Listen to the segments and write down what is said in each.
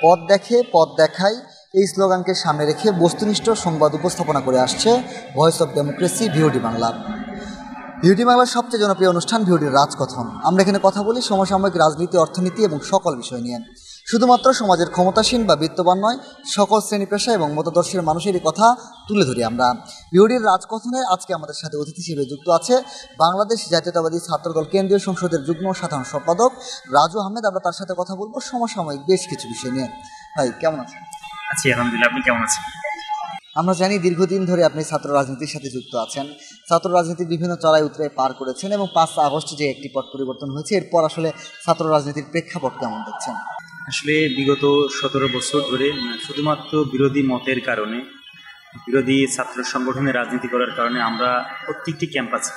পথ দেখে পথ দেখাই এই স্লোগানকে সামনে রেখে বস্তুনিষ্ঠ সংবাদ উপস্থাপনা করে আসছে voice of democracy VOD Bangla. VOD বাংলার সবচেয়ে জনপ্রিয় অনুষ্ঠান ভিওডির রাজকথন। আমরা এখানে কথা বলি সমসাময়িক রাজনীতি, অর্থনীতি এবং সকল বিষয় নিয়ে। শুধুমাত্র সমাজের ক্ষমতাসীন বা বিত্তবান নয়, সকল শ্রেণী পেশা এবং মতাদর্শের মানুষেরই কথা তুলে ধরি আমরা। ভিওডির রাজকথনে আজকে আমাদের সাথে অতিথি হিসেবে যুক্ত আছে বাংলাদেশ জাতীয়তাবাদী ছাত্রদল কেন্দ্রীয় সংসদের যুগ্ম সাধারণ সম্পাদক রাজু আহমেদ। আমরা তার সাথে কথা বলবো সমসাময়িক বেশ কিছু বিষয় নিয়ে। ভাই কেমন আছেন? আছি আলহামদুলিল্লাহ, আপনি কেমন আছেন? আমরা জানি দীর্ঘদিন ধরে আপনি ছাত্র রাজনীতির সাথে যুক্ত আছেন, ছাত্র রাজনীতির বিভিন্ন চড়াই উতরাই পার করেছেন এবং 5 আগস্ট যে একটি পট পরিবর্তন হয়েছে এরপর আসলে ছাত্র রাজনীতির প্রেক্ষাপট কেমন দেখছেন? আসলে বিগত 17 বছর ধরে শুধুমাত্র বিরোধী মতের কারণে, বিরোধী ছাত্র সংগঠনের রাজনীতি করার কারণে আমরা প্রত্যেকটি ক্যাম্পাসে,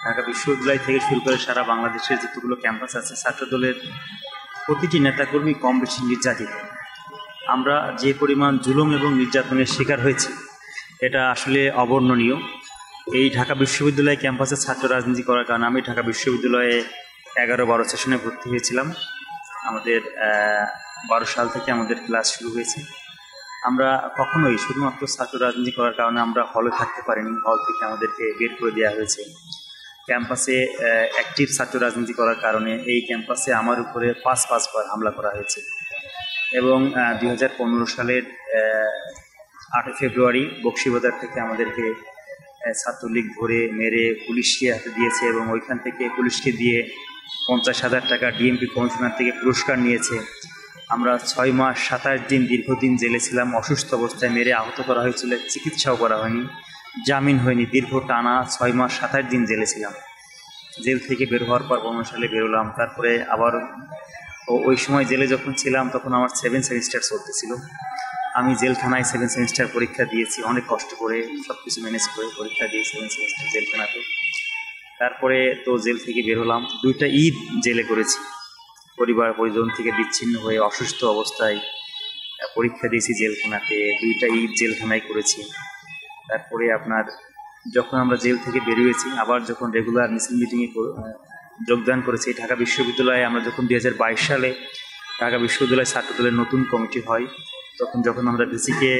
ঢাকা বিশ্ববিদ্যালয় থেকে শুরু করে সারা বাংলাদেশের যতগুলো ক্যাম্পাস আছে, ছাত্রদলের প্রতিটি নেতাকর্মী কম বেশি নির্যাতিত। আমরা যে পরিমাণ জুলুম এবং নির্যাতনের শিকার হয়েছি এটা আসলে অবর্ণনীয়। এই ঢাকা বিশ্ববিদ্যালয় ক্যাম্পাসে ছাত্র রাজনীতি করার কারণে আমি ঢাকা বিশ্ববিদ্যালয়ে 11-12 সেশনে ভর্তি হয়েছিলাম। আমাদের 12 সাল থেকে আমাদের ক্লাস শুরু হয়েছে। আমরা কখনোই শুধুমাত্র ছাত্র রাজনীতি করার কারণে আমরা হলে থাকতে পারিনি, হল থেকে আমাদেরকে বের করে দেওয়া হয়েছে। ক্যাম্পাসে অ্যাক্টিভ ছাত্র রাজনীতি করার কারণে এই ক্যাম্পাসে আমার উপরে 5 বার হামলা করা হয়েছে এবং 2015 সালের 8 ফেব্রুয়ারি বকশীবাজার থেকে আমাদেরকে ছাত্রলীগ ধরে মেরে পুলিশকে হাতে দিয়েছে এবং ওইখান থেকে পুলিশকে দিয়ে 50,000 টাকা ডিএমপি কমিশনার থেকে পুরস্কার নিয়েছে। আমরা 6 মাস 27 দিন দীর্ঘদিন জেলে ছিলাম। অসুস্থ অবস্থায় মেরে আহত করা হয়েছিল, চিকিৎসাও করা হয়নি, জামিন হয়নি, দীর্ঘ টানা 6 মাস 27 দিন জেলে ছিলাম। জেল থেকে বের হওয়ার পর 15 সালে বেরোলাম। তারপরে আবার ওই সময় জেলে যখন ছিলাম তখন আমার 7 সেমিস্টার চলতেছিল। আমি জেলখানায় 7 সেমিস্টার পরীক্ষা দিয়েছি, অনেক কষ্ট করে সব কিছু ম্যানেজ করে পরীক্ষা দিয়ে 7 সেমিস্টার জেলখানাতে। তারপরে তো জেল থেকে বের হলাম, 2টা ঈদ জেলে করেছি, পরিবার পরিজন থেকে বিচ্ছিন্ন হয়ে অসুস্থ অবস্থায় পরীক্ষা দিয়েছি জেলখানাতে, 2টা ঈদ জেলখানায় করেছি। তারপরে আপনার যখন আমরা জেল থেকে বেরিয়েছি আবার যখন রেগুলার মিছিল মিটিংয়ে যোগদান করেছি ঢাকা বিশ্ববিদ্যালয়ে, আমরা যখন 2022 সালে ঢাকা বিশ্ববিদ্যালয় ছাত্রদলের নতুন কমিটি হয় যখন আমরা ভিসিকে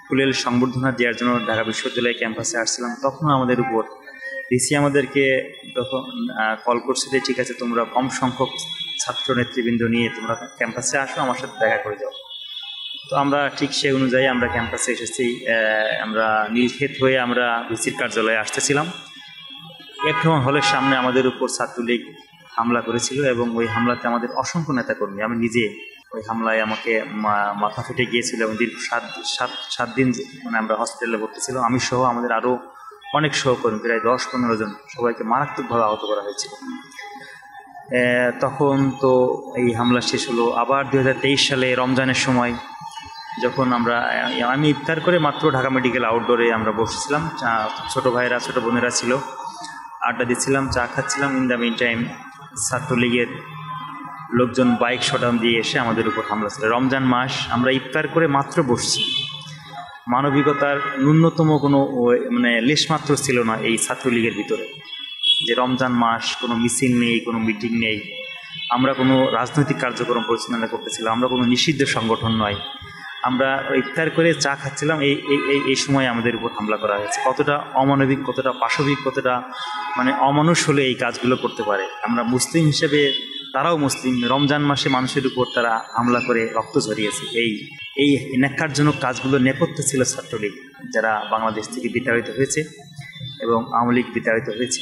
ফুলেল সংবর্ধনা দেওয়ার জন্য ঢাকা বিশ্ববিদ্যালয় ক্যাম্পাসে আসছিলাম, তখনও আমাদের উপর ভিসি আমাদেরকে তখন কল করছে যে ঠিক আছে তোমরা কম সংখ্যক ছাত্র নেতৃবৃন্দ নিয়ে তোমরা ক্যাম্পাসে আসো, আমার সাথে দেখা করে যাও। তো আমরা ঠিক সেই অনুযায়ী আমরা ক্যাম্পাসে এসেছি। আমরা নীলক্ষেত হয়ে আমরা ভিসির কার্যালয়ে আসতেছিলাম। একদম হলের সামনে আমাদের উপর ছাত্রলীগ হামলা করেছিল এবং ওই হামলাতে আমাদের অসংখ্য নেতাকর্মী, আমি নিজে ওই হামলায় আমাকে মাথা ফেটে গিয়েছিল এবং দীর্ঘ 7 দিন মানে আমরা হসপিটালে ভর্তি ছিলাম। আমি সহ আমাদের আরও অনেক সহকর্মী প্রায় 10-15 জন সবাইকে মারাত্মকভাবে আহত করা হয়েছিল। তখন তো এই হামলা শেষ হলো। আবার 2023 সালে রমজানের সময় যখন আমি ইফতার করে মাত্র ঢাকা মেডিকেল আউটডোরে আমরা বসেছিলাম, ছোটো ভাইয়েরা ছোটো বোনেরা ছিল, আড্ডা দিচ্ছিলাম, চা খাচ্ছিলাম। ইন দ্য মিন টাইম ছাত্রলীগের লোকজন বাইক শটান দিয়ে এসে আমাদের উপর হামলা ছিল। রমজান মাস, আমরা ইফতার করে মাত্র বসছি, মানবিকতার ন্যূনতম কোনো মানে লেশমাত্র ছিল না এই ছাত্রলীগের ভিতরে, যে রমজান মাস কোনো মিছিল নেই, কোনো মিটিং নেই, আমরা কোনো রাজনৈতিক কার্যক্রম পরিচালনা করতেছিলাম, আমরা কোনো নিষিদ্ধ সংগঠন নয়, আমরা ইফতার করে চা খাচ্ছিলাম, এই সময় আমাদের উপর হামলা করা হয়েছে। কতটা অমানবিক, কতটা পাশবিক, কতটা মানে অমানুষ হলে এই কাজগুলো করতে পারে। আমরা মুসলিম হিসেবে, তারাও মুসলিম, রমজান মাসে মানুষের উপর তারা হামলা করে রক্ত ঝরিয়েছে। এই ন্যাক্কারজনক কাজগুলো নেপথ্যে ছিল ছাত্রলীগ, যারা বাংলাদেশ থেকে বিতাড়িত হয়েছে এবং আওয়ামী লীগ বিতাড়িত হয়েছে।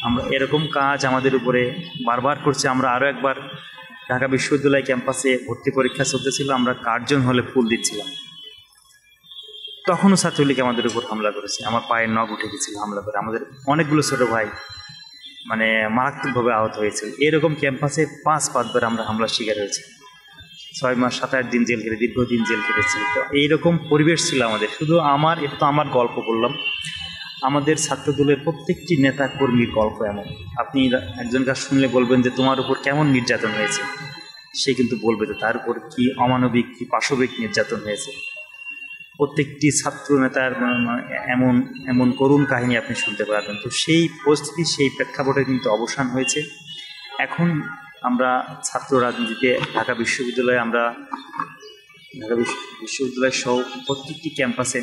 আমরা এরকম কাজ আমাদের উপরে বারবার করছে। আমরা আরও একবার ঢাকা বিশ্ববিদ্যালয় ক্যাম্পাসে ভর্তি পরীক্ষা চলতেছিল, আমরা কার্জন হলে ফুল দিচ্ছিলাম, তখনও ছাত্রলীগ আমাদের উপর হামলা করেছে। আমার পায়ের নখ উঠে গেছিল হামলা করে, আমাদের অনেকগুলো ছোটো ভাই মানে মারাত্মকভাবে আহত হয়েছিল। এরকম ক্যাম্পাসে 5-5 বার আমরা হামলার শিকার হয়েছি। 6 মাস 27 দিন জেল খেটে, দীর্ঘদিন জেল খেটেছি। তো এইরকম পরিবেশ ছিল আমাদের। শুধু এটা তো আমার গল্প বললাম, আমাদের ছাত্রদলের প্রত্যেকটি নেতা কর্মীর গল্প এমন। আপনি একজন কাজ শুনলে বলবেন যে তোমার উপর কেমন নির্যাতন হয়েছে, সে কিন্তু বলবে যে তার উপর কী অমানবিক, কী পাশবিক নির্যাতন হয়েছে। প্রত্যেকটি ছাত্র নেতার এমন এমন করুণ কাহিনী আপনি শুনতে পারবেন। তো সেই পরিস্থিতি, সেই প্রেক্ষাপটে কিন্তু অবসান হয়েছে। এখন আমরা ছাত্র রাজনীতিতে ঢাকা বিশ্ববিদ্যালয়ে আমরা ঢাকা বিশ্ববিদ্যালয় সহ প্রত্যেকটি ক্যাম্পাসে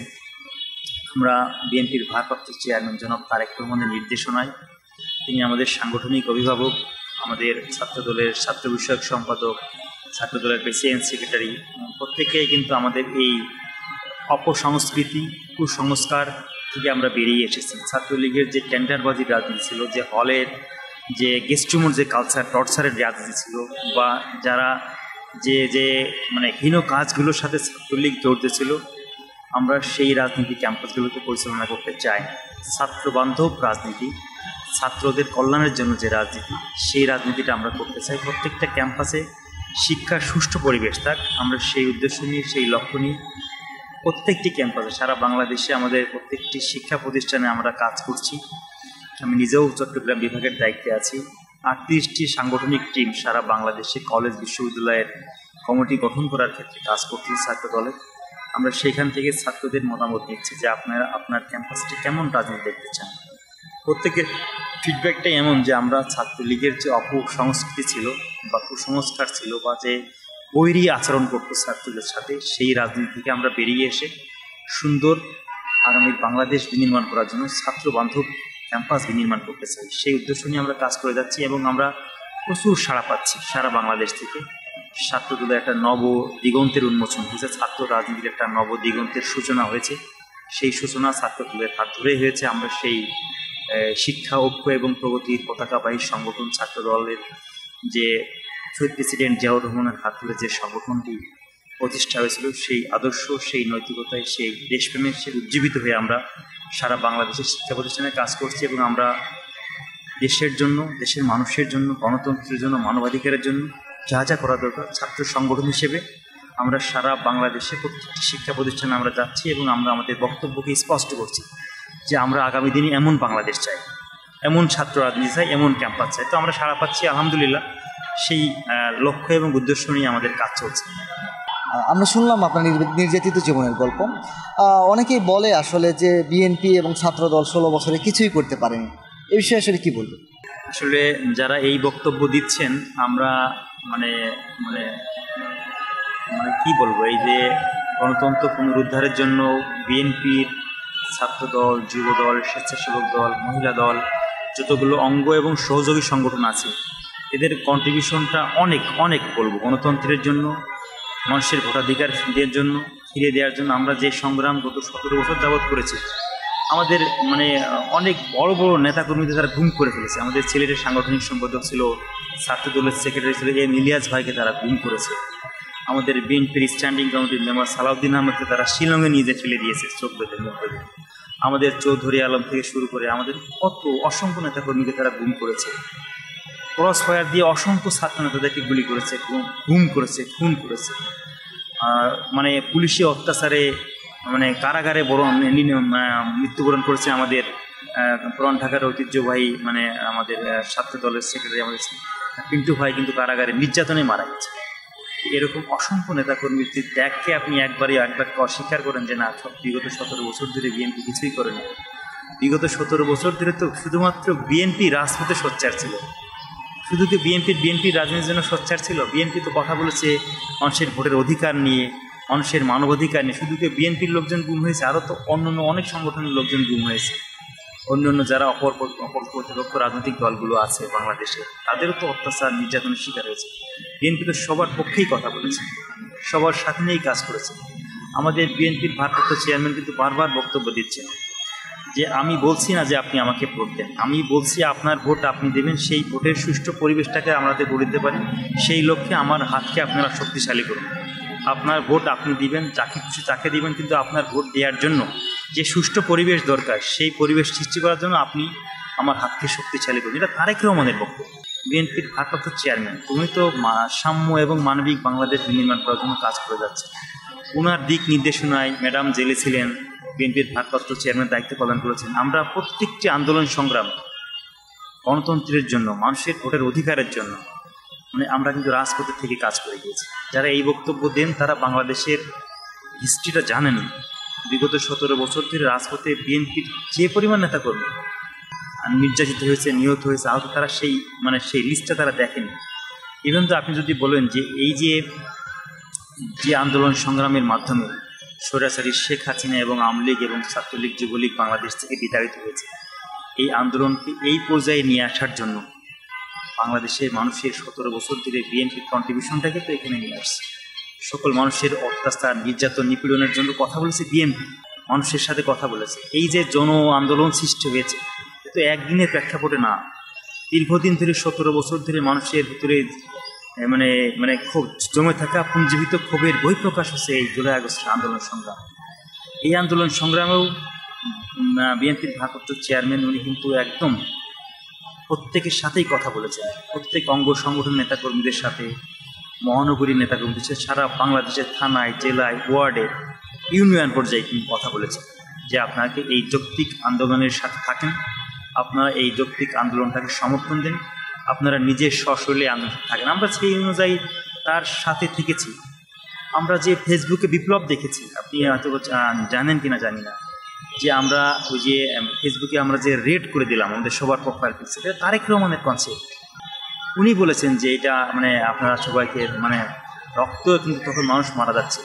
আমরা বিএনপির ভারপ্রাপ্ত চেয়ারম্যান জনাব তারেক রহমানের নির্দেশনায়, তিনি আমাদের সাংগঠনিক অভিভাবক, আমাদের ছাত্রদলের ছাত্র বিষয়ক সম্পাদক, ছাত্রদলের প্রেসিডেন্ট সেক্রেটারি, প্রত্যেকেই কিন্তু আমাদের এই অপসংস্কৃতি কুসংস্কার থেকে আমরা বেরিয়ে এসেছি। ছাত্রলীগের যে টেন্ডারবাজির রাজনীতি ছিল, যে হলের যে গেস্টরুমের যে কালচার টর্চারের রাজনীতি ছিল, বা যারা যে মানে হীন কাজগুলোর সাথে ছাত্রলীগ জড়িত ছিল, আমরা সেই রাজনীতি ক্যাম্পাসগুলোকে পরিচালনা করতে চাই। ছাত্র বান্ধব রাজনীতি, ছাত্রদের কল্যাণের জন্য যে রাজনীতি, সেই রাজনীতিটা আমরা করতে চাই। প্রত্যেকটা ক্যাম্পাসে শিক্ষার সুষ্ঠু পরিবেশ থাক, আমরা সেই উদ্দেশ্য নিয়ে, সেই লক্ষ্য নিয়ে প্রত্যেকটি ক্যাম্পাসে সারা বাংলাদেশে আমাদের প্রত্যেকটি শিক্ষা প্রতিষ্ঠানে আমরা কাজ করছি। আমি নিজেও চট্টগ্রাম বিভাগের দায়িত্বে আছি। 38টি সাংগঠনিক টিম সারা বাংলাদেশে কলেজ বিশ্ববিদ্যালয়ের কমিটি গঠন করার ক্ষেত্রে কাজ করছি ছাত্র দলে। আমরা সেইখান থেকে ছাত্রদের মতামত নিচ্ছি যে আপনারা আপনার ক্যাম্পাসটি কেমন রাজনীতি দেখতে চান। প্রত্যেকের ফিডব্যাকটাই এমন যে আমরা ছাত্রলীগের যে অপসংস্কৃতি ছিল বা কুসংস্কার ছিল বা যে বৈরী আচরণ করতো ছাত্রদের সাথে, সেই রাজনীতি থেকে আমরা বেরিয়ে এসে সুন্দর আগামী বাংলাদেশ বিনির্মাণ করার জন্য ছাত্র বান্ধব ক্যাম্পাস বিনির্মাণ করতে চাই। সেই উদ্দেশ্য নিয়ে আমরা কাজ করে যাচ্ছি এবং আমরা প্রচুর সাড়া পাচ্ছি সারা বাংলাদেশ থেকে। ছাত্রদলের একটা নব দিগন্তের উন্মোচন হয়েছে, ছাত্র রাজনীতির একটা নব দিগন্তের সূচনা হয়েছে। সেই সূচনা ছাত্রদলের হাত ধরেই হয়েছে। আমরা সেই শিক্ষা ঐক্য এবং প্রগতির পতাকাবাহী সংগঠন ছাত্রদলের যে শহীদ প্রেসিডেন্ট জিয়াউর রহমানের হাত ধরে যে সংগঠনটি প্রতিষ্ঠা হয়েছিল, সেই আদর্শ, সেই নৈতিকতায়, সেই দেশপ্রেমের সে উজ্জীবিত হয়ে আমরা সারা বাংলাদেশের শিক্ষা প্রতিষ্ঠানে কাজ করছি এবং আমরা দেশের জন্য, দেশের মানুষের জন্য, গণতন্ত্রের জন্য, মানবাধিকারের জন্য যা যা করা দরকার ছাত্র সংগঠন হিসেবে আমরা সারা বাংলাদেশে প্রত্যেকটি শিক্ষা প্রতিষ্ঠানে আমরা যাচ্ছি এবং আমরা আমাদের বক্তব্যকে স্পষ্ট করছি যে আমরা আগামী দিনে এমন বাংলাদেশ চাই, এমন ছাত্র রাজনীতি চাই, এমন ক্যাম্পাস চাই। তো আমরা সাড়া পাচ্ছি আলহামদুলিল্লাহ। সেই লক্ষ্য এবং উদ্দেশ্য নিয়ে আমাদের কাজ চলছে। আমরা শুনলাম আপনার নির্যাতিত জীবনের গল্প। অনেকেই বলে আসলে যে বিএনপি এবং ছাত্রদল 16 বছরে কিছুই করতে পারেনি, এই বিষয়ে আসলে কী বলবেন? আসলে যারা এই বক্তব্য দিচ্ছেন, আমরা মানে মানে মানে কী বলবো, এই যে গণতন্ত্র পুনরুদ্ধারের জন্য বিএনপির ছাত্রদল, যুবদল, স্বেচ্ছাসেবক দল, মহিলা দল, যতগুলো অঙ্গ এবং সহযোগী সংগঠন আছে, এদের কন্ট্রিবিউশনটা অনেক অনেক বলবো গণতন্ত্রের জন্য, মানুষের ভোটাধিকার ফিরিয়ে দেওয়ার জন্য আমরা যে সংগ্রাম গত 17 বছর যাবৎ করেছি। আমাদের মানে অনেক বড় বড় নেতাকর্মীদের তারা গুম করে ফেলেছে। আমাদের ছেলেদের সাংগঠনিক সম্পাদক ছিল, ছাত্রদলের সেক্রেটারি ছিল ইলিয়াস ভাইকে তারা গুম করেছে। আমাদের বিএনপির স্ট্যান্ডিং কমিটির মেম্বার সালাউদ্দিন আহমদকে তারা শিলংয়ে নিয়ে যেয়ে ফেলে দিয়েছে চোখ বেঁধে মুখ বেঁধে। আমাদের চৌধুরী আলম থেকে শুরু করে আমাদের কত অসংখ্য নেতাকর্মীকে তারা গুম করেছে। ক্রস ফায়ার দিয়ে অসংখ্য ছাত্র নেতাদেরকে গুলি করেছে, গুম করেছে, খুন করেছে। মানে পুলিশি অত্যাচারে মানে কারাগারে মৃত্যুবরণ করেছে আমাদের পুরান ঢাকার ঐতিহ্যবাহী মানে আমাদের ছাত্র দলের সেক্রেটারি আমাদের পিন্টু ভাই কিন্তু কারাগারে নির্যাতনে মারা গেছে। এরকম অসংখ্য নেতাকর্মীর ত্যাগকে আপনি একবারকে অস্বীকার করেন যে না, বিগত 17 বছর ধরে বিএনপি কিছুই করেনি। বিগত 17 বছর ধরে তো শুধুমাত্র বিএনপি রাজপথে সোচ্চার ছিল। শুধু কি বিএনপির রাজনীতির জন্য সোচ্চার ছিল? বিএনপি তো কথা বলেছে মানুষের ভোটের অধিকার নিয়ে, মানুষের মানবাধিকার নিয়ে। শুধু কি বিএনপির লোকজন গুম হয়েছে, আরও তো অন্যান্য অনেক সংগঠনের লোকজন গুম হয়েছে। অন্যান্য যারা অপর প্রতিপক্ষ রাজনৈতিক দলগুলো আছে বাংলাদেশে, তাদেরও তো অত্যাচার নির্যাতনের শিকার হয়েছে। বিএনপি তো সবার পক্ষেই কথা বলেছে, সবার সাথে নিয়েই কাজ করেছে। আমাদের বিএনপির ভারপ্রাপ্ত চেয়ারম্যান কিন্তু বারবার বক্তব্য দিচ্ছেন যে আমি বলছি না যে আপনি আমাকে ভোট দেন, আমি বলছি আপনার ভোট আপনি দেবেন, সেই ভোটের সুষ্ঠু পরিবেশটাকে আমাদের গড়ে দিতে পারি, সেই লক্ষ্যে আমার হাতকে আপনারা শক্তিশালী করুন। আপনার ভোট আপনি দিবেন, যাকে খুশি তাকে দিবেন, কিন্তু আপনার ভোট দেওয়ার জন্য যে সুষ্ঠু পরিবেশ দরকার, সেই পরিবেশ সৃষ্টি করার জন্য আপনি আমার হাতকে শক্তিশালী করুন। এটা তারেক রহমানের বক্তব্য। বিএনপির ভারপ্রাপ্ত চেয়ারম্যান, তুমি তো সাম্য এবং মানবিক বাংলাদেশ বিনির্মাণ করার জন্য কাজ করে যাচ্ছে। ওনার দিক নির্দেশনায় ম্যাডাম জেলে ছিলেন, বিএনপির ভারপ্রাপ্ত চেয়ারম্যান দায়িত্ব পালন করেছেন। আমরা প্রত্যেকটি আন্দোলন সংগ্রাম গণতন্ত্রের জন্য, মানুষের ভোটের অধিকারের জন্য মানে আমরা কিন্তু রাজপথে থেকে কাজ করে গিয়েছি। যারা এই বক্তব্য দেন তারা বাংলাদেশের হিস্ট্রিটা জানেন। বিগত 17 বছর ধরে রাজপথে বিএনপির যে পরিমাণ নেতাকর্মী নির্যাতিত হয়েছে, নিহত হয়েছে, আহত, তারা সেই লিস্টটা তারা দেখেনি। ইভেন তো আপনি যদি বলেন যে এই যে যে আন্দোলন সংগ্রামের মাধ্যমে স্বৈরাচারী শেখ হাসিনা এবং আওয়ামী লীগ এবং ছাত্রলীগ যুবলীগ বাংলাদেশ থেকে বিতাড়িত হয়েছে, এই আন্দোলনকে এই পর্যায়ে নিয়ে আসার জন্য বাংলাদেশের মানুষের 17 বছর ধরে বিএনপির কন্ট্রিবিউশনটাকে তো এখানে নিয়ে আসছে। সকল মানুষের অত্যাচার নির্যাতন নিপীড়নের জন্য কথা বলেছে বিএনপি, মানুষের সাথে কথা বলেছে। এই যে জন আন্দোলন সৃষ্টি হয়েছে, এ তো একদিনের প্রেক্ষাপটে না, দীর্ঘদিন ধরে 17 বছর ধরে মানুষের ভিতরে মানে মানে ক্ষোভ জমে থাকা পুঞ্জীবিত ক্ষোভের বহিঃপ্রকাশ হচ্ছে এই জুলাই আগস্টের আন্দোলন সংগ্রাম। এই আন্দোলন সংগ্রামেও বিএনপির ভারপ্রাপ্ত চেয়ারম্যান উনি কিন্তু একদম প্রত্যেকের সাথেই কথা বলেছেন, প্রত্যেক অঙ্গ সংগঠন নেতাকর্মীদের সাথে, মহানগরীর নেতাকর্মীদের সাথে, সারা বাংলাদেশের থানায়, জেলায়, ওয়ার্ডে, ইউনিয়ন পর্যায়ে কিন্তু কথা বলেছেন যে আপনাকে এই যৌক্তিক আন্দোলনের সাথে থাকেন, আপনারা এই যৌক্তিক আন্দোলনটাকে সমর্থন দেন, আপনারা নিজের স্বশৈলে আন্দোলন থাকেন। আমরা সেই অনুযায়ী তার সাথে থেকেছি। আমরা যে ফেসবুকে বিপ্লব দেখেছি, আপনি হয়তো জানেন কিনা জানি না, যে আমরা ওই যে ফেসবুকে আমরা যে রেড করে দিলাম আমাদের সবার প্রোফাইল পিকচার, এটা তারেক রহমানের কনসেপ্ট। উনি বলেছেন যে এটা মানে আপনারা সবাইকে মানে রক্ত, কিন্তু তখন মানুষ মারা যাচ্ছে,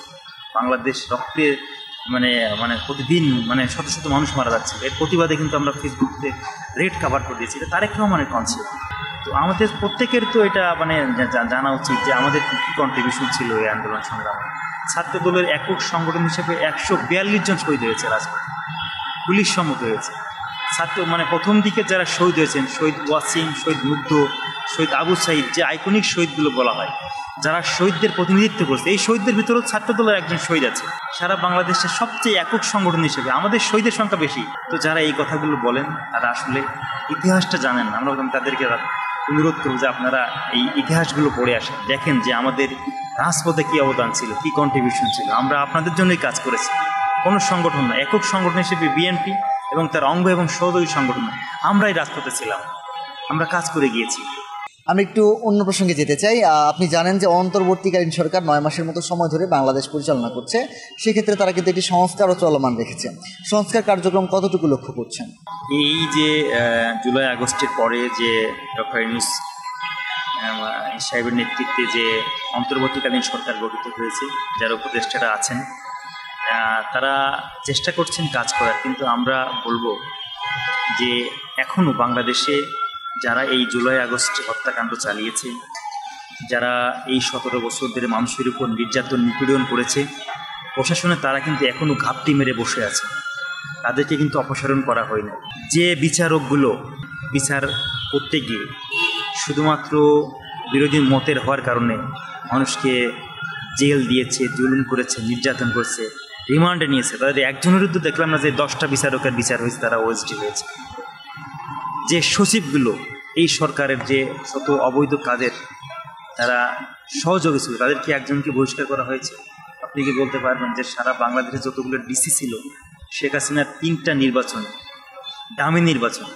বাংলাদেশ রক্তে মানে মানে প্রতিদিন মানে শত শত মানুষ মারা যাচ্ছে, এর প্রতিবাদে কিন্তু আমরা ফেসবুকে রেড কাভার করে দিয়েছি। এটা তারেক রহমানের কনসেপ্ট। তো আমাদের প্রত্যেকের তো এটা মানে জানা উচিত যে আমাদের কী কী কন্ট্রিবিউশন ছিল এই আন্দোলন সংগ্রামে। ছাত্র দলের একক সংগঠন হিসেবে 142 জন শহীদ হয়েছে রাজপথে, পুলিশ সম্মত হয়েছে। ছাত্র মানে প্রথম দিকে যারা শহীদ হয়েছেন, শহীদ ওয়াসিম, শহীদ মুগ্ধ, শহীদ আবু সাইদ, যে আইকনিক শহীদগুলো বলা হয়, যারা শহীদদের প্রতিনিধিত্ব করছে, এই শহীদদের ভিতরেও ছাত্রদলের একজন শহীদ আছে। সারা বাংলাদেশের সবচেয়ে একক সংগঠন হিসেবে আমাদের শহীদের সংখ্যা বেশি। তো যারা এই কথাগুলো বলেন তারা আসলে ইতিহাসটা জানেন না। আমরা তাদেরকে অনুরোধ করব যে আপনারা এই ইতিহাসগুলো পড়ে আসেন, দেখেন যে আমাদের রাজপথে কী অবদান ছিল, কী কন্ট্রিবিউশন ছিল। আমরা আপনাদের জন্যই কাজ করেছি, কোনো সংগঠন না, একক সংগঠন হিসেবে বিএনপি এবং তার অঙ্গ এবং সহযোগী সংগঠন আমরাই রাজপথে ছিলাম, আমরা কাজ করে গিয়েছি। আমি একটু অন্য প্রসঙ্গে যেতে চাই। আপনি জানেন যে অন্তর্বর্তীকালীন সরকার 9 মাসের মতো সময় ধরে বাংলাদেশ পরিচালনা করছে। সেক্ষেত্রে তারা কিন্তু একটি সংস্কারও চলমান রেখেছে। সংস্কার কার্যক্রম কতটুকু লক্ষ্য করছেন? এই যে জুলাই আগস্টের পরে যে ডক্টর ইউনূস সাহেবের নেতৃত্বে যে অন্তর্বর্তীকালীন সরকার গঠিত হয়েছে, যারা উপদেষ্টারা আছেন, তারা চেষ্টা করছেন কাজ করার। কিন্তু আমরা বলবো যে এখনও বাংলাদেশে যারা এই জুলাই আগস্ট হত্যাকাণ্ড চালিয়েছে, যারা এই 17 বছর ধরে মানুষের উপর নির্যাতন নিপীড়ন করেছে, প্রশাসনে তারা কিন্তু এখনও ঘাপটি মেরে বসে আছে, তাদেরকে কিন্তু অপসারণ করা হয়নি। যে বিচারকগুলো বিচার করতে গিয়ে শুধুমাত্র বিরোধী মতের হওয়ার কারণে মানুষকে জেল দিয়েছে, জুলুম করেছে, নির্যাতন করেছে, রিমান্ডে নিয়েছে, তাদের একজনের বিরুদ্ধে দেখলাম না যে 10টা বিচারকের বিচার হয়েছে, তারা ওএসডি হয়েছে। যে সচিবগুলো এই সরকারের যে শত অবৈধ কাজের তারা সহযোগী ছিল, তাদেরকে একজনকে বহিষ্কার করা হয়েছে। আপনি কি বলতে পারবেন যে সারা বাংলাদেশে যতগুলো ডিসি ছিল, শেখ হাসিনার 3টা নির্বাচন, দামি নির্বাচন,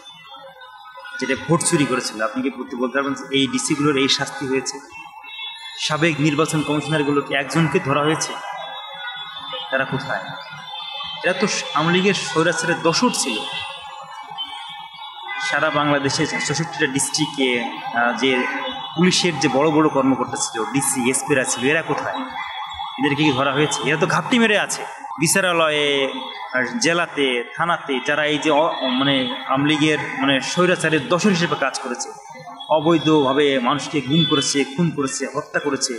যেটা ভোট চুরি করেছিল, আপনি কি বলতে পারবেন যে এই ডিসিগুলোর এই শাস্তি হয়েছে? সাবেক নির্বাচন কমিশনারগুলোকে একজনকে ধরা হয়েছে, তারা কোথায়? এরা তো আওয়ামী লীগের স্বৈরাচারের দোসর ছিল। সারা বাংলাদেশের 64টা ডিস্ট্রিক্টে যে পুলিশের যে বড় বড় কর্মকর্তা ছিল, ডিসি, এসপিরা ছিল, এরা কোথায়? এদেরকে কি ধরা হয়েছে? এরা তো ঘাপটি মেরে আছে বিচারালয়ে, জেলাতে, থানাতে, যারা এই যে মানে আওয়ামী লীগের মানে স্বৈরাচারের দোসর হিসেবে কাজ করেছে, অবৈধভাবে মানুষকে গুম করেছে, খুন করেছে, হত্যা করেছে।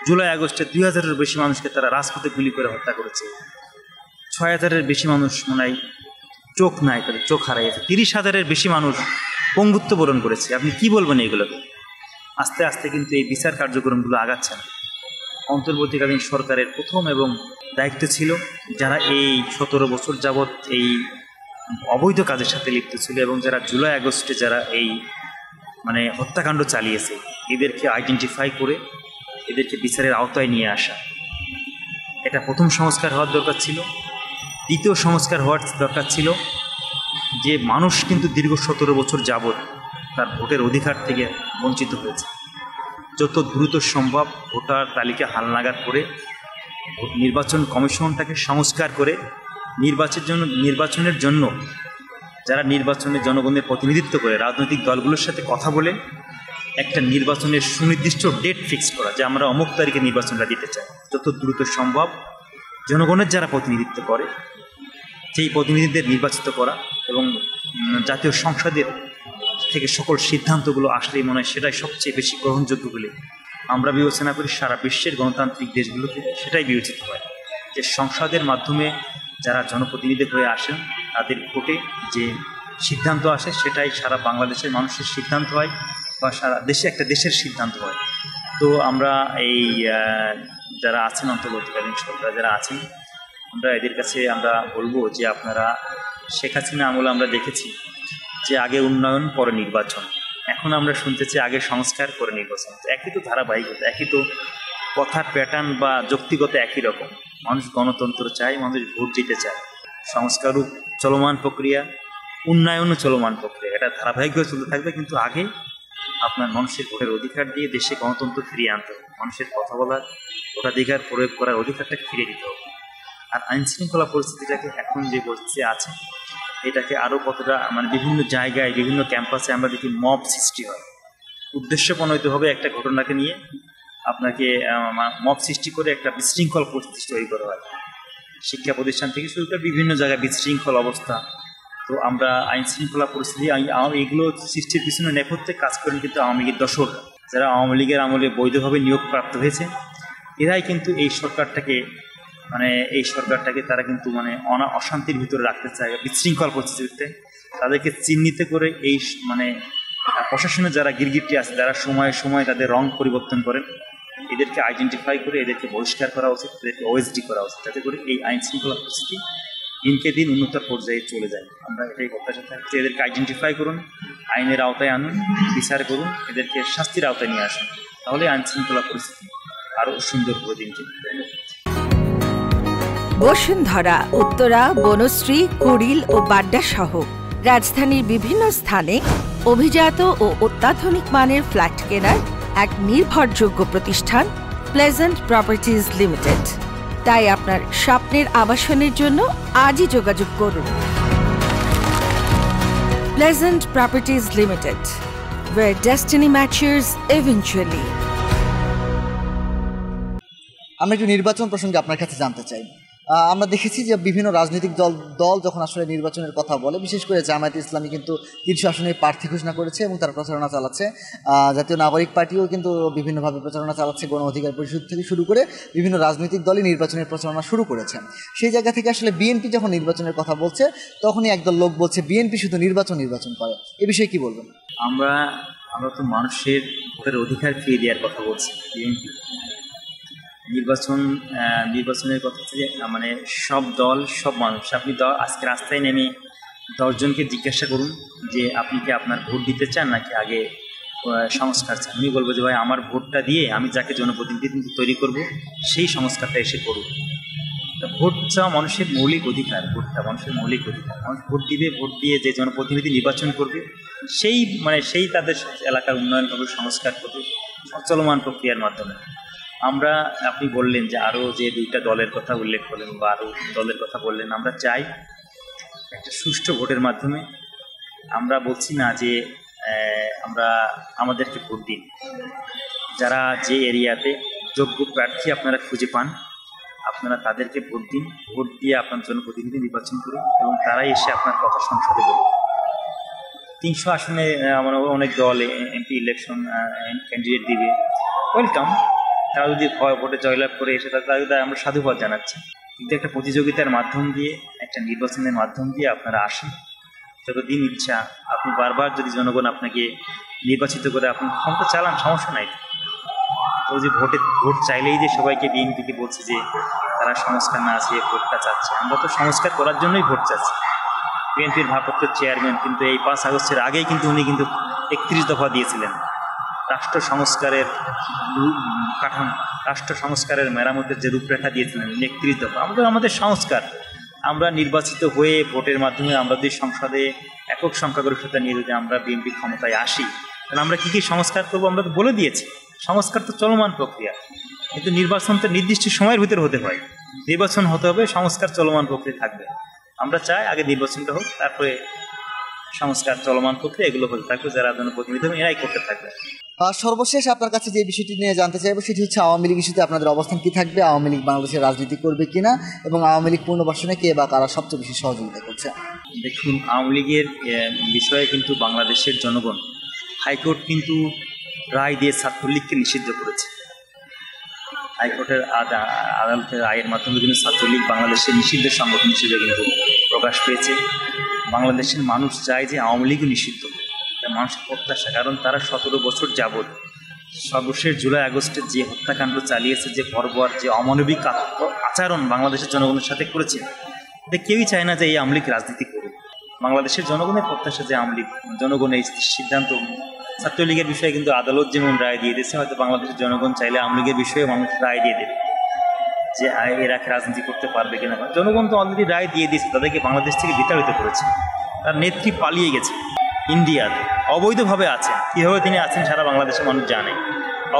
জুলাই আগস্টে 2000-এর বেশি মানুষকে তারা রাজপথে গুলি করে হত্যা করেছে। 6000-এর বেশি মানুষ মনে হয় চোখ নাই, তাদের চোখ হারাইছে। 30,000-এর বেশি মানুষ পঙ্গুত্ব বরণ করেছে। আপনি কি বলবেন এইগুলোকে? আস্তে আস্তে কিন্তু এই বিচার কার্যক্রমগুলো আগাচ্ছে না। অন্তর্বর্তীকালীন সরকারের প্রথম এবং দায়িত্ব ছিল যারা এই 17 বছর যাবৎ এই অবৈধ কাজের সাথে লিপ্ত ছিল এবং যারা জুলাই আগস্টে যারা এই মানে হত্যাকাণ্ড চালিয়েছে, এদেরকে আইডেন্টিফাই করে এদেরকে বিচারের আওতায় নিয়ে আসা, এটা প্রথম সংস্কার হওয়ার দরকার ছিল। দ্বিতীয় সংস্কার হওয়ার দরকার ছিল যে মানুষ কিন্তু দীর্ঘ 17 বছর যাবৎ তার ভোটের অধিকার থেকে বঞ্চিত হয়েছে। যত দ্রুত সম্ভব ভোটার তালিকা হালনাগাদ করে নির্বাচন কমিশনটাকে সংস্কার করে নির্বাচনের জন্য যারা নির্বাচনে জনগণের প্রতিনিধিত্ব করে রাজনৈতিক দলগুলোর সাথে কথা বলে একটা নির্বাচনের সুনির্দিষ্ট ডেট ফিক্স করা, যে আমরা অমুক তারিখে নির্বাচনটা দিতে চাই, যত দ্রুত সম্ভব জনগণের যারা প্রতিনিধিত্ব করে সেই প্রতিনিধিদের নির্বাচিত করা, এবং জাতীয় সংসদের থেকে সকল সিদ্ধান্তগুলো আসলেই মনে হয় সেটাই সবচেয়ে বেশি গ্রহণযোগ্য বলে আমরা বিবেচনা করি। সারা বিশ্বের গণতান্ত্রিক দেশগুলোতে সেটাই বিবেচিত হয় যে সংসদের মাধ্যমে যারা জনপ্রতিনিধি হয়ে আসেন তাদের ভোটে যে সিদ্ধান্ত আসে সেটাই সারা বাংলাদেশের মানুষের সিদ্ধান্ত হয়, বা সারা দেশে একটা দেশের সিদ্ধান্ত হয়। তো আমরা এই যারা আছেন অন্তর্বর্তীকালীন সরকার যারা আছেন, আমরা এদের কাছে আমরা বলবো যে আপনারা শেখ হাসিনা আমলে আমরা দেখেছি যে আগে উন্নয়ন পরে নির্বাচন, এখন আমরা শুনতেছি আগে সংস্কার করে নির্বাচন। একই তো ধারাবাহিকতা, একই তো কথার প্যাটার্ন বা যৌক্তিকত একই রকম। মানুষ গণতন্ত্র চায়, মানুষ ভোট দিতে চায়, সংস্কারও চলমান প্রক্রিয়া, উন্নয়নও চলমান প্রক্রিয়া, এটা ধারাবাহিকভাবে চলতে থাকবে। কিন্তু আগে আপনার মানুষের ভোটের অধিকার দিয়ে দেশে গণতন্ত্র ফিরিয়ে আনতে হবে, মানুষের কথা বলার ভোটাধিকার প্রয়োগ করার অধিকারটাকে ফিরিয়ে দিতে হবে। আর আইনশৃঙ্খলা পরিস্থিতিটাকে এখন যে পরিস্থিতি আছে এটাকে আরও কতটা বিভিন্ন জায়গায় বিভিন্ন ক্যাম্পাসে আমরা দেখি মব সৃষ্টি হয়, উদ্দেশ্যপ্রণোদিতভাবে একটা ঘটনাকে নিয়ে আপনাকে মব সৃষ্টি করে একটা বিশৃঙ্খল পরিস্থিতি তৈরি করা হয়। শিক্ষা প্রতিষ্ঠান থেকে শুরু করে বিভিন্ন জায়গায় বিশৃঙ্খল অবস্থা। তো আমরা আইন শৃঙ্খলা পরিস্থিতি এগুলো সৃষ্টির পিছনে নেপথ্যে কাজ করেন কিন্তু আওয়ামী লীগের দশর, যারা আওয়ামী লীগের আমলে বৈধভাবে নিয়োগপ্রাপ্ত হয়েছে, এরাই কিন্তু এই সরকারটাকে তারা কিন্তু অশান্তির ভিতরে রাখতে চায়, বিশৃঙ্খল পরিস্থিতিতে তাদেরকে চিহ্নিত করে এই প্রশাসনে যারা গিরগিটি আছে, যারা সময়ে সময়ে তাদের রং পরিবর্তন করেন, এদেরকে আইডেন্টিফাই করে এদেরকে বহিষ্কার করা উচিত, এদেরকে ওএসডি করা উচিত, যাতে করে এই আইন শৃঙ্খলা পরিস্থিতি দিনকে দিন উন্নত পর্যায়ে চলে যায়। আমরা এটাই প্রত্যাশা থাকছি, এদেরকে আইডেন্টিফাই করুন, আইনের আওতায় আনুন, বিচার করুন, এদেরকে শাস্তির আওতায় নিয়ে আসুন, তাহলে আইন শৃঙ্খলা পরিস্থিতি আরও সুন্দর করে দিনকে। বসুন্ধরা, উত্তরা, বনশ্রী, কুড়িল ও বাড্ডা সহ রাজধানীর বিভিন্ন স্থানে অভিজাত ও অত্যাধুনিক মানের ফ্ল্যাট কেনার এক নির্ভরযোগ্য প্রতিষ্ঠান প্লেজেন্ট প্রপার্টিজ লিমিটেড। তাই আপনার স্বপ্নের আবাসনের জন্য আজই যোগাযোগ করুন। Pleasant properties limited, where destiny matches eventually. আমরা একটু নির্বাচন প্রসঙ্গে আপনার কাছে জানতে চাই। আমরা দেখেছি যে বিভিন্ন রাজনৈতিক দল যখন আসলে নির্বাচনের কথা বলে, বিশেষ করে জামায়াতে ইসলামী কিন্তু 300 আসনে প্রার্থী ঘোষণা করেছে এবং তারা প্রচারণা চালাচ্ছে। জাতীয় নাগরিক পার্টিও কিন্তু বিভিন্নভাবে প্রচারণা চালাচ্ছে, গণ অধিকার পরিষদ থেকে শুরু করে বিভিন্ন রাজনৈতিক দলই নির্বাচনের প্রচারণা শুরু করেছে। সেই জায়গা থেকে আসলে বিএনপি যখন নির্বাচনের কথা বলছে, তখনই একদল লোক বলছে বিএনপি শুধু নির্বাচন করে। এ বিষয়ে কি বলবেন? আমরা তো মানুষের ভোটের অধিকার ফিরিয়ে দেওয়ার কথা বলছি। বিএনপি নির্বাচনের কথা হচ্ছে যে সব দল, সব মানুষ, আপনি আজকে রাস্তায় নেমে 10 জনকে জিজ্ঞাসা করুন যে আপনি কি আপনার ভোট দিতে চান নাকি আগে সংস্কার চান। আমি বলবো যে ভাই, আমার ভোটটা দিয়ে আমি যাকে জনপ্রতিনিধি তৈরি করব সেই সংস্কারটা এসে করুন। ভোট চাওয়া মানুষের মৌলিক অধিকার, ভোটটা মানুষের মৌলিক অধিকার। মানুষ ভোট দিবে, ভোট দিয়ে যে জনপ্রতিনিধি নির্বাচন করবে সেই তাদের এলাকার উন্নয়ন করবে, সংস্কার করবে চলমান প্রক্রিয়ার মাধ্যমে। আপনি বললেন যে আরও যে 2টা দলের কথা উল্লেখ করলেন বা আরও দলের কথা বললেন, আমরা চাই একটা সুষ্ঠু ভোটের মাধ্যমে। আমরা বলছি না যে আমাদেরকে ভোট দিন, যারা যে এরিয়াতে যোগ্য প্রার্থী আপনারা খুঁজে পান আপনারা তাদেরকে ভোট দিন, ভোট দিয়ে আপনার জনপ্রতিনিধি নির্বাচন করুন এবং তারাই এসে আপনার কথা সংসদে বলুন। 300 আসনে অনেক দল এমপি ইলেকশন ক্যান্ডিডেট দিবে, ওয়েলকাম। তারা যদি ভোটে জয়লাভ করে এসে তাদের আমরা সাধুবাদ জানাচ্ছি। কিন্তু একটা প্রতিযোগিতার মাধ্যম দিয়ে, একটা নির্বাচনের মাধ্যম দিয়ে আপনারা আসেন, যতদিন ইচ্ছা আপনি বারবার যদি জনগণ আপনাকে নির্বাচিত করে আপনি ক্ষমতা চালান, সমস্যা নাই। তো যে ভোট চাইলেই যে সবাইকে বিএনপিকে বলছে যে তারা সংস্কার না আছে ভোটটা চাচ্ছে, আমরা তো সংস্কার করার জন্যই ভোট চাচ্ছি। বিএনপির ভারপ্রাপ্ত চেয়ারম্যান কিন্তু এই 5 আগস্টের আগেই কিন্তু উনি 31 দফা দিয়েছিলেন রাষ্ট্র সংস্কারের রাষ্ট্র সংস্কারের মেরামতের যে রূপরেখা দিয়েছিলেন 31 দফা। আমাদের সংস্কার, আমরা নির্বাচিত হয়ে ভোটের মাধ্যমে আমরা যদি সংসদে একক সংখ্যাগরিষ্ঠতা নিয়ে যদি আমরা বিএনপি ক্ষমতায় আসি, তাহলে আমরা কী সংস্কার করবো আমরা তো বলে দিয়েছি। সংস্কার তো চলমান প্রক্রিয়া, কিন্তু নির্বাচন তো নির্দিষ্ট সময়ের ভিতরে হতে হয়। নির্বাচন হতে হবে, সংস্কার চলমান প্রক্রিয়া থাকবে। আমরা চাই আগে নির্বাচনটা হোক, তারপরে সংস্কার চলমান প্রক্রিয়া এগুলো হতে থাকবে, যারা জনপ্রতিনিধি এরাই করতে থাকবে। সর্বশেষ আপনার কাছে যে বিষয়টি নিয়ে জানতে চাইবো সেটি হচ্ছে আওয়ামী লীগ ইস্যুতে আপনাদের অবস্থান কি থাকবে, আওয়ামী লীগ বাংলাদেশের রাজনীতি করবে কিনা, এবং আওয়ামী লীগ পুনর্বাসনে কে বা কারা সবচেয়ে বেশি সহযোগিতা করছে? দেখুন, আওয়ামী লীগের বিষয়ে কিন্তু বাংলাদেশের জনগণ, হাইকোর্ট কিন্তু রায় দিয়ে ছাত্রলীগকে নিষিদ্ধ করেছে। হাইকোর্টের আদালতের রায়ের মাধ্যমে কিন্তু ছাত্রলীগ বাংলাদেশের নিষিদ্ধ সংগঠন হিসেবে কিন্তু প্রকাশ পেয়েছে। বাংলাদেশের মানুষ চায় যে আওয়ামী লীগও নিষিদ্ধ, মানুষের প্রত্যাশা, কারণ তারা 17 বছর যাবৎ সর্বশেষ জুলাই আগস্টের যে হত্যাকাণ্ড চালিয়েছে, যে বর্বর যে অমানবিক আচরণ বাংলাদেশের জনগণের সাথে করেছে, এটা কেউই চায় না যে এই আওয়ামী লীগ রাজনীতি করুক। বাংলাদেশের জনগণের প্রত্যাশা যে আওয়ামী লীগ, জনগণ এই সিদ্ধান্ত, ছাত্রলীগের বিষয়ে কিন্তু আদালত যেমন রায় দিয়ে দিয়েছে, হয়তো বাংলাদেশের জনগণ চাইলে আওয়ামী লীগের বিষয়ে মানুষ রায় দিয়ে দেবে যে এরা রাজনীতি করতে পারবে কিনা। জনগণ তো অলরেডি রায় দিয়ে দিয়েছে, তাদেরকে বাংলাদেশ থেকে বিতাড়িত করেছে, তার নেত্রী পালিয়ে গেছে ইন্ডিয়াতে, অবৈধভাবে আছেন। কীভাবে তিনি আছেন সারা বাংলাদেশের মানুষ জানে,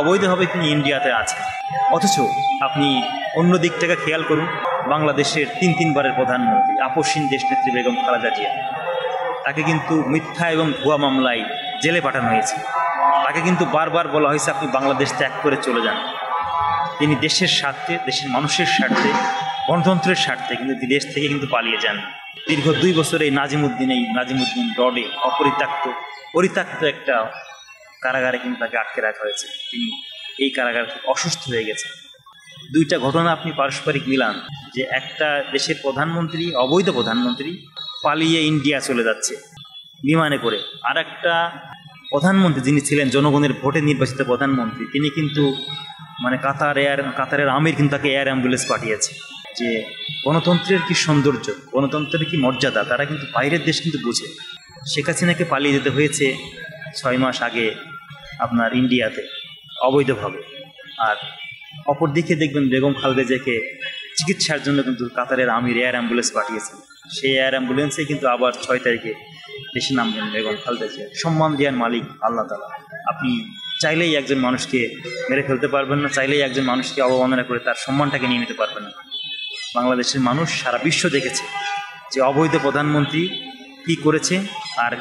অবৈধভাবে তিনি ইন্ডিয়াতে আছেন। অথচ আপনি অন্য দিকটাকে খেয়াল করুন, বাংলাদেশের তিনবারের প্রধানমন্ত্রী আপসহীন দেশনেত্রী বেগম খালেদা জিয়া, তাকে কিন্তু মিথ্যা এবং ভুয়া মামলায় জেলে পাঠানো হয়েছে। তাকে কিন্তু বারবার বলা হয়েছে আপনি বাংলাদেশ ত্যাগ করে চলে যান। তিনি দেশের স্বার্থে, দেশের মানুষের স্বার্থে, গণতন্ত্রের স্বার্থে কিন্তু দেশ থেকে কিন্তু পালিয়ে যান। দীর্ঘ 2 বছর এই নাজিমুদ্দিন রডে পরিত্যক্ত একটা কারাগারে কিন্তু তাকে আটকে রাখা হয়েছে। তিনি এই কারাগার থেকে অসুস্থ হয়ে গেছেন। 2টা ঘটনা আপনি পারস্পরিক মিলান, যে একটা দেশের প্রধানমন্ত্রী, অবৈধ প্রধানমন্ত্রী পালিয়ে ইন্ডিয়া চলে যাচ্ছে বিমানে করে, আর একটা প্রধানমন্ত্রী যিনি ছিলেন জনগণের ভোটে নির্বাচিত প্রধানমন্ত্রী, তিনি কিন্তু কাতারের আমির কিন্তু তাকে এয়ার অ্যাম্বুলেন্স পাঠিয়েছে। যে গণতন্ত্রের কি সৌন্দর্য, গণতন্ত্রের কি মর্যাদা, তারা কিন্তু বাইরের দেশ কিন্তু বুঝে। শেখ হাসিনাকে পালিয়ে যেতে হয়েছে 6 মাস আগে আপনার ইন্ডিয়াতে অবৈধভাবে, আর অপরদিকে দেখবেন বেগম খালেদা জিয়াকে চিকিৎসার জন্য কিন্তু কাতারের আমির এয়ার অ্যাম্বুলেন্স পাঠিয়েছেন। সেই এয়ার অ্যাম্বুলেন্সে কিন্তু আবার 6 তারিখে দেশে নামবেন বেগম খালেদা জিয়া। সম্মান দেওয়ার মালিক আল্লাহ তাআলা। আপনি চাইলেই একজন মানুষকে মেরে ফেলতে পারবেন না, চাইলেই একজন মানুষকে অবমাননা করে তার সম্মানটাকে নিয়ে নিতে পারবেন না। বাংলাদেশের মানুষ সারা বিশ্ব দেখেছে যে অবৈধ প্রধানমন্ত্রী কী করেছে, আর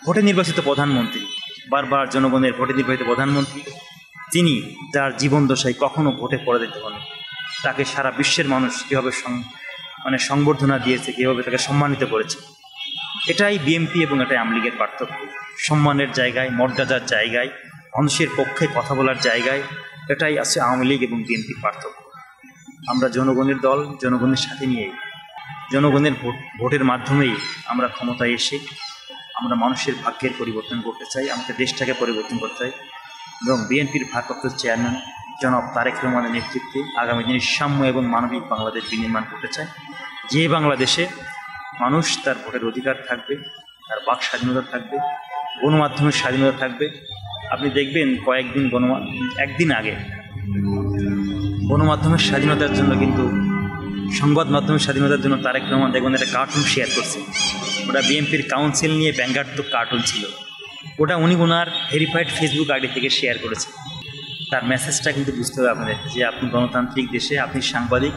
ভোটে নির্বাচিত প্রধানমন্ত্রী, বারবার জনগণের ভোটে নির্বাচিত প্রধানমন্ত্রী, তিনি তার জীবন দশায় কখনো ভোটে পরাজিত হন। তাকে সারা বিশ্বের মানুষ কীভাবে সংবর্ধনা দিয়েছে, কীভাবে তাকে সম্মানিত করেছে। এটাই বিএনপি এবং এটাই আওয়ামী লীগের পার্থক্য। সম্মানের জায়গায়, মর্যাদার জায়গায়, মানুষের পক্ষে কথা বলার জায়গায়, এটাই আছে আওয়ামী লীগ এবং বিএনপির পার্থক্য। আমরা জনগণের দল, জনগণের সাথে নিয়েই, জনগণের ভোটের মাধ্যমেই আমরা ক্ষমতায় এসে আমরা মানুষের ভাগ্যের পরিবর্তন করতে চাই, আমাদের দেশটাকে পরিবর্তন করতে চাই। এবং বিএনপির ভারপ্রাপ্ত চেয়ারম্যান জনাব তারেক রহমানের নেতৃত্বে আগামী দিনে সাম্য এবং মানবিক বাংলাদেশ বিনির্মাণ করতে চাই, যে বাংলাদেশে মানুষ তার ভোটের অধিকার থাকবে, তার বাক স্বাধীনতা থাকবে, গণমাধ্যমের স্বাধীনতা থাকবে। আপনি দেখবেন একদিন আগে গণমাধ্যমের স্বাধীনতার জন্য কিন্তু, সংবাদ মাধ্যমের স্বাধীনতার জন্য তারেক রহমান দেখবেন একটা কার্টুন শেয়ার করছে। ওটা বিএনপির কাউন্সিল নিয়ে ব্যঙ্গাত্মক কার্টুন ছিল, ওটা উনি ওনার ভেরিফাইড ফেসবুক আইডি থেকে শেয়ার করেছে। তার মেসেজটা কিন্তু বুঝতে হবে আপনাদের, যে আপনি গণতান্ত্রিক দেশে, আপনি সাংবাদিক,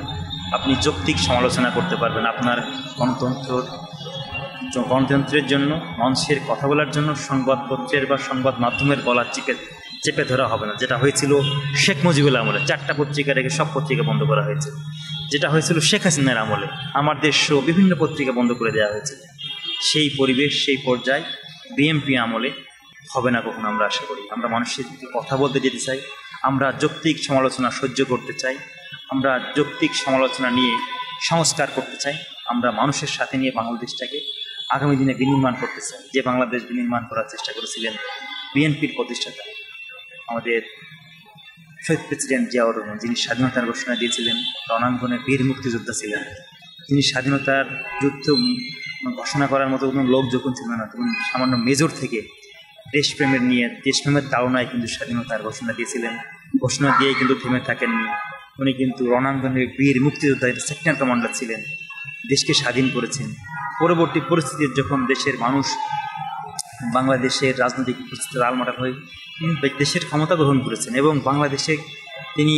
আপনি যৌক্তিক সমালোচনা করতে পারবেন। আপনার গণতন্ত্রের জন্য, মানুষের কথা বলার জন্য সংবাদপত্রের বা সংবাদ মাধ্যমের গলা চেপে ধরা হবে না। যেটা হয়েছিল শেখ মুজিবুল আমলে, 4টা পত্রিকা রেখে সব পত্রিকা বন্ধ করা হয়েছে। যেটা হয়েছিল শেখ হাসিনার আমলে, আমার দেশ সহ বিভিন্ন পত্রিকা বন্ধ করে দেওয়া হয়েছে। সেই পরিবেশ, সেই পর্যায় বিএনপি আমলে হবে না কখনো, আমরা আশা করি। আমরা মানুষের কথা বলতে যেতে চাই, আমরা যৌক্তিক সমালোচনা সহ্য করতে চাই, আমরা যৌক্তিক সমালোচনা নিয়ে সংস্কার করতে চাই, আমরা মানুষের সাথে নিয়ে বাংলাদেশটাকে আগামী দিনে বিনির্মাণ করতে চাই। যে বাংলাদেশ বিনির্মাণ করার চেষ্টা করেছিলেন বিএনপির প্রতিষ্ঠাতা আমাদের শহীদ প্রেসিডেন্ট জিয়াউর রহমান, যিনি স্বাধীনতার ঘোষণা দিয়েছিলেন, রণাঙ্গনে বীর মুক্তিযোদ্ধা ছিলেন। তিনি স্বাধীনতার যুদ্ধ ঘোষণা করার মতো কোনো লোক যখন ছিল না, তখন সামান্য মেজর থেকে দেশপ্রেমের তাড়নায় কিন্তু স্বাধীনতার ঘোষণা দিয়েছিলেন। ঘোষণা দিয়েই কিন্তু থেমে থাকেননি, উনি কিন্তু রণাঙ্গনে বীর মুক্তিযোদ্ধা, সেক্টর কমান্ডার ছিলেন, দেশকে স্বাধীন করেছেন। পরবর্তী পরিস্থিতির যখন দেশের মানুষ, বাংলাদেশের রাজনৈতিক পরিস্থিতি টালমাটাল হয়ে তিনি দেশের ক্ষমতা গ্রহণ করেছেন, এবং বাংলাদেশে তিনি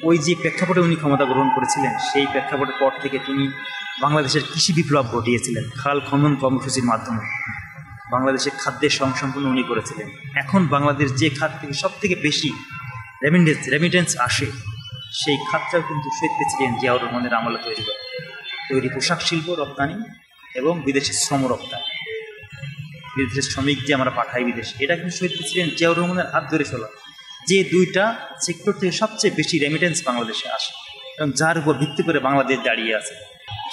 ওই যে প্রেক্ষাপটে উনি ক্ষমতা গ্রহণ করেছিলেন, সেই প্রেক্ষাপটের পর থেকে তিনি বাংলাদেশের কৃষি বিপ্লব ঘটিয়েছিলেন খাল খনন কর্মসূচির মাধ্যমে। বাংলাদেশের খাদ্যের সংসম্পন্ন উনি করেছিলেন। এখন বাংলাদেশ যে খাত থেকে সব থেকে বেশি রেমিটেন্স আসে, সেই খাতটাও কিন্তু শহীদ প্রেসিডেন্ট জিয়াউর রহমানের আমলে তৈরি পোশাক শিল্প রপ্তানি এবং বিদেশি শ্রম রপ্তানি, বিদেশের শ্রমিক যে আমরা পাঠাই বিদেশে, এটা কিন্তু শহীদ প্রেসিডেন্ট জিয়াউর রহমানের হাত ধরে চলা। যে দুইটা সেক্টর থেকে সবচেয়ে বেশি রেমিটেন্স বাংলাদেশে আসে এবং যার উপর ভিত্তি করে বাংলাদেশ দাঁড়িয়ে আছে,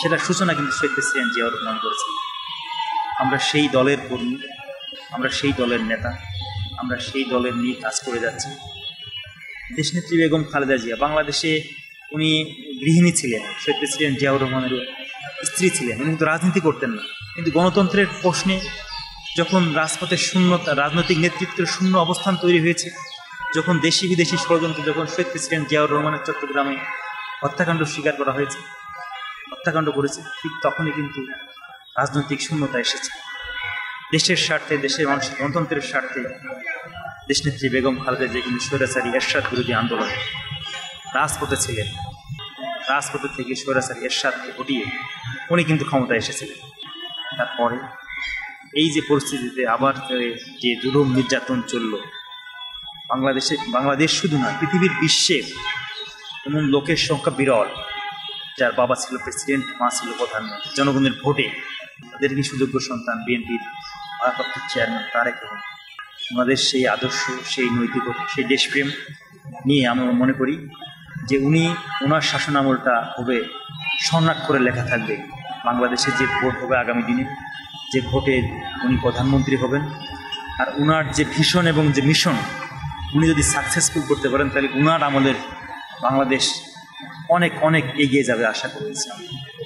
সেটার সূচনা কিন্তু শহীদ প্রেসিডেন্ট জিয়াউর রহমান করেছেন। আমরা সেই দলের কর্মী, আমরা সেই দলের নেতা, আমরা সেই দলের নিয়ে কাজ করে যাচ্ছি। দেশনেত্রী বেগম খালেদা জিয়া বাংলাদেশে উনি গৃহিণী ছিলেন, শহীদ প্রেসিডেন্ট জিয়াউর রহমানের স্ত্রী ছিলেন। উনি কিন্তু রাজনীতি করতেন না, কিন্তু গণতন্ত্রের প্রশ্নে যখন রাজপথের শূন্যতা, রাজনৈতিক নেতৃত্বের শূন্য অবস্থান তৈরি হয়েছে, যখন দেশি বিদেশি ষড়যন্ত্র, যখন শহীদ প্রেসিডেন্ট জিয়াউর রহমানের চট্টগ্রামে হত্যাকাণ্ড স্বীকার করা হয়েছে, হত্যাকাণ্ড করেছে, ঠিক তখনই কিন্তু রাজনৈতিক শূন্যতা এসেছে। দেশের স্বার্থে, দেশের মানুষের গণতন্ত্রের স্বার্থে দেশনেত্রী বেগম খালেদা জিয়া কিন্তু স্বৈরাচারী এরশাদ বিরোধী আন্দোলনে রাজপথে ছিলেন। রাজপথে থেকে স্বৈরাচারী এরশাদকে হটিয়ে উনি কিন্তু ক্ষমতায় এসেছিলেন। তারপরে এই যে পরিস্থিতিতে আবার যে জুলুম নির্যাতন চলল বাংলাদেশ শুধু না, পৃথিবীর বিশ্বে এমন লোকের সংখ্যা বিরল, যার বাবা ছিল প্রেসিডেন্ট, মা ছিল প্রধানমন্ত্রী, জনগণের ভোটে তাদেরই সুযোগ্য সন্তান বিএনপির ভারপ্রাপ্ত চেয়ারম্যান তারেক রহমান। আমাদের সেই আদর্শ, সেই নৈতিকতা, সেই দেশপ্রেম নিয়ে আমরা মনে করি যে ওনার শাসনামলটা হবে স্বর্ণাক্ষরে লেখা থাকবে। বাংলাদেশে যে ভোট হবে আগামী দিনে, যে ভোটে উনি প্রধানমন্ত্রী হবেন, আর উনার যে ভিশন এবং যে মিশন উনি যদি সাকসেসফুল করতে পারেন, তাহলে উনার আমলের বাংলাদেশ অনেক অনেক এগিয়ে যাবে আশা করতেছেন।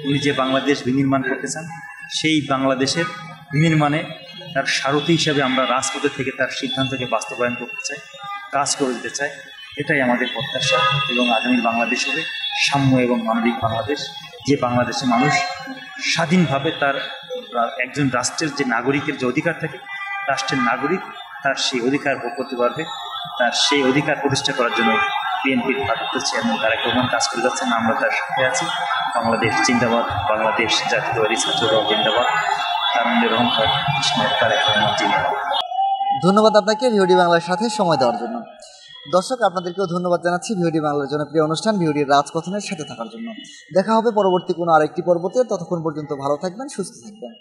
উনি যে বাংলাদেশ বিনির্মাণ করতে চান, সেই বাংলাদেশের বিনির্মাণে তার সারথি হিসাবে আমরা রাজপথে থেকে তার সিদ্ধান্তকে বাস্তবায়ন করতে চাই, কাজ করে দিতে চাই। এটাই আমাদের প্রত্যাশা। এবং আগামী বাংলাদেশ হবে সাম্য এবং মানবিক বাংলাদেশ, যে বাংলাদেশে মানুষ স্বাধীনভাবে তার একজন রাষ্ট্রের যে নাগরিকের যে অধিকার থাকে, রাষ্ট্রের নাগরিক তার সেই অধিকার ভোগ করতে পারবে। তার সেই অধিকার প্রতিষ্ঠা করার জন্য বিএনপির ভারপ্রাপ্ত চেয়ারম্যান তারেক রহমান কাজ করে যাচ্ছেন। আমরা তার সাথে আছি। বাংলাদেশ জিন্দাবাদ, বাংলাদেশ জাতীয়তাবাদী ছাত্রদল জিন্দাবাদ, তারুণ্যের অহংকার তারেক রহমান জিন্দাবাদ। ধন্যবাদ আপনাকে ভিওডি বাংলার সাথে সময় দেওয়ার জন্য। দর্শক, আপনাদেরকেও ধন্যবাদ জানাচ্ছি ভিওডি বাংলার জনপ্রিয় অনুষ্ঠান ভিওডির রাজকথনের সাথে থাকার জন্য। দেখা হবে পরবর্তী কোনো আরেকটি পর্বতে। ততক্ষণ পর্যন্ত ভালো থাকবেন, সুস্থ থাকবেন।